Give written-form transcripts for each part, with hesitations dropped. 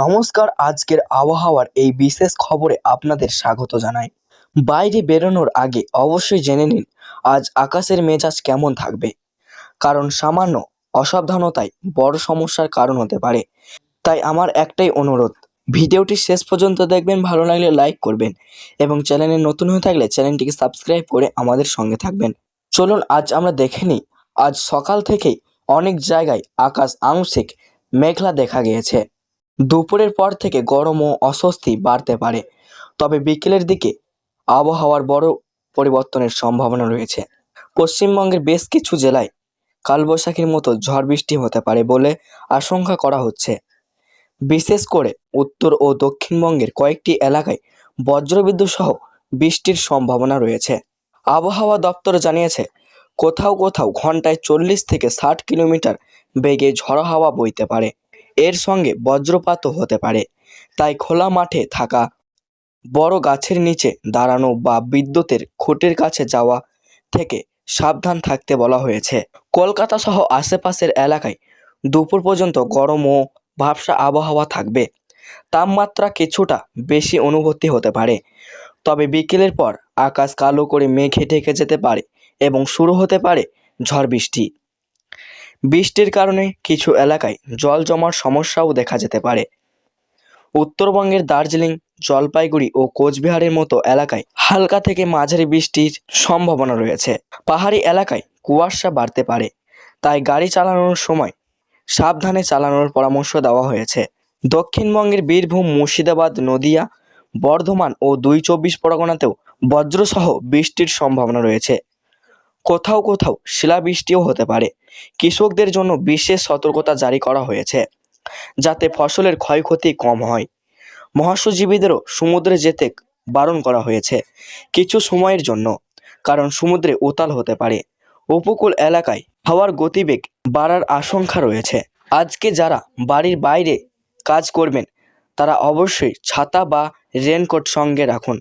নমস্কার, আজকের আবহাওয়ার এই বিশেষ খবরে আপনাদের স্বাগত জানাই। বাইরে বেরোনোর আগে অবশ্যই জেনে নিন আজ আকাশের মেজাজ কেমন থাকবে, কারণ সামান্য অসাবধানতাই বড় সমস্যার কারণ হতে পারে। তাই আমার একটাই অনুরোধ, ভিডিওটি শেষ পর্যন্ত দেখবেন, ভালো লাগলে লাইক করবেন এবং চ্যানেলে নতুন হয়ে থাকলে চ্যানেলটিকে সাবস্ক্রাইব করে আমাদের সঙ্গে থাকবেন। চলুন আজ আমরা দেখে নিই। আজ সকাল থেকেই অনেক জায়গায় আকাশ আংশিক মেঘলা দেখা গিয়েছে। দুপুরের পর থেকে গরম ও অস্বস্তি বাড়তে পারে, তবে বিকেলের দিকে আবহাওয়ার বড় পরিবর্তনের সম্ভাবনা রয়েছে। পশ্চিমবঙ্গের বেশ কিছু জেলায় কালবৈশাখীর মতো ঝড় বৃষ্টি হতে পারে বলে আশঙ্কা করা হচ্ছে। বিশেষ করে উত্তর ও দক্ষিণবঙ্গের কয়েকটি এলাকায় বজ্রবিদ্যুৎ সহ বৃষ্টির সম্ভাবনা রয়েছে। আবহাওয়া দপ্তর জানিয়েছে, কোথাও কোথাও ঘন্টায় 40 থেকে 60 কিলোমিটার বেগে ঝড়ো হাওয়া বইতে পারে। এর সঙ্গে বজ্রপাতও হতে পারে। তাই খোলা মাঠে থাকা, বড় গাছের নিচে দাঁড়ানো বা বিদ্যুতের খুঁটির কাছে যাওয়া থেকে সাবধান থাকতে বলা হয়েছে। কলকাতা সহ আশেপাশের এলাকায় দুপুর পর্যন্ত গরম ও ভ্যাপসা আবহাওয়া থাকবে। তাপমাত্রা কিছুটা বেশি অনুভূতি হতে পারে, তবে বিকেলের পর আকাশ কালো করে মেঘে ঢেকে যেতে পারে এবং শুরু হতে পারে ঝড় বৃষ্টি। বৃষ্টির কারণে কিছু এলাকায় জল জমার সমস্যাও দেখা যেতে পারে। উত্তরবঙ্গের দার্জিলিং, জলপাইগুড়ি ও কোচবিহারের মতো এলাকায় হালকা থেকে মাঝারি বৃষ্টির সম্ভাবনা রয়েছে। পাহাড়ি এলাকায় কুয়াশা বাড়তে পারে, তাই গাড়ি চালানোর সময় সাবধানে চালানোর পরামর্শ দেওয়া হয়েছে। দক্ষিণবঙ্গের বীরভূম, মুর্শিদাবাদ, নদিয়া, বর্ধমান ও 2 চব্বিশ পরগনাতেও বজ্রসহ বৃষ্টির সম্ভাবনা রয়েছে। কোথাও কোথাও শিলাবৃষ্টিও হতে পারে। কৃষকদের জন্য বিশেষ সতর্কতা জারি করা হয়েছে, যাতে ফসলের ক্ষয়ক্ষতি কম হয়। মৎস্যজীবীদেরও সমুদ্রে যেতে বারণ করা হয়েছে কিছু সময়ের জন্য, কারণ সমুদ্রে উতাল হতে পারে। উপকূল এলাকায় হাওয়ার গতিবেগ বাড়ার আশঙ্কা রয়েছে। আজকে যারা বাড়ির বাইরে কাজ করবেন তারা অবশ্যই ছাতা বা রেনকোট সঙ্গে রাখুন,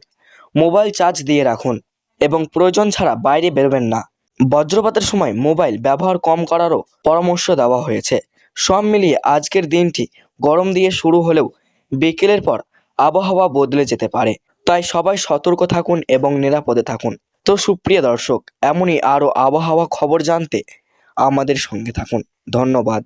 মোবাইল চার্জ দিয়ে রাখুন এবং প্রয়োজন ছাড়া বাইরে বেরোবেন না। বজ্রপাতের সময় মোবাইল ব্যবহার কম করারও পরামর্শ দেওয়া হয়েছে। সব মিলিয়ে আজকের দিনটি গরম দিয়ে শুরু হলেও বিকেলের পর আবহাওয়া বদলে যেতে পারে। তাই সবাই সতর্ক থাকুন এবং নিরাপদে থাকুন। তো সুপ্রিয় দর্শক, এমনই আরও আবহাওয়া খবর জানতে আমাদের সঙ্গে থাকুন। ধন্যবাদ।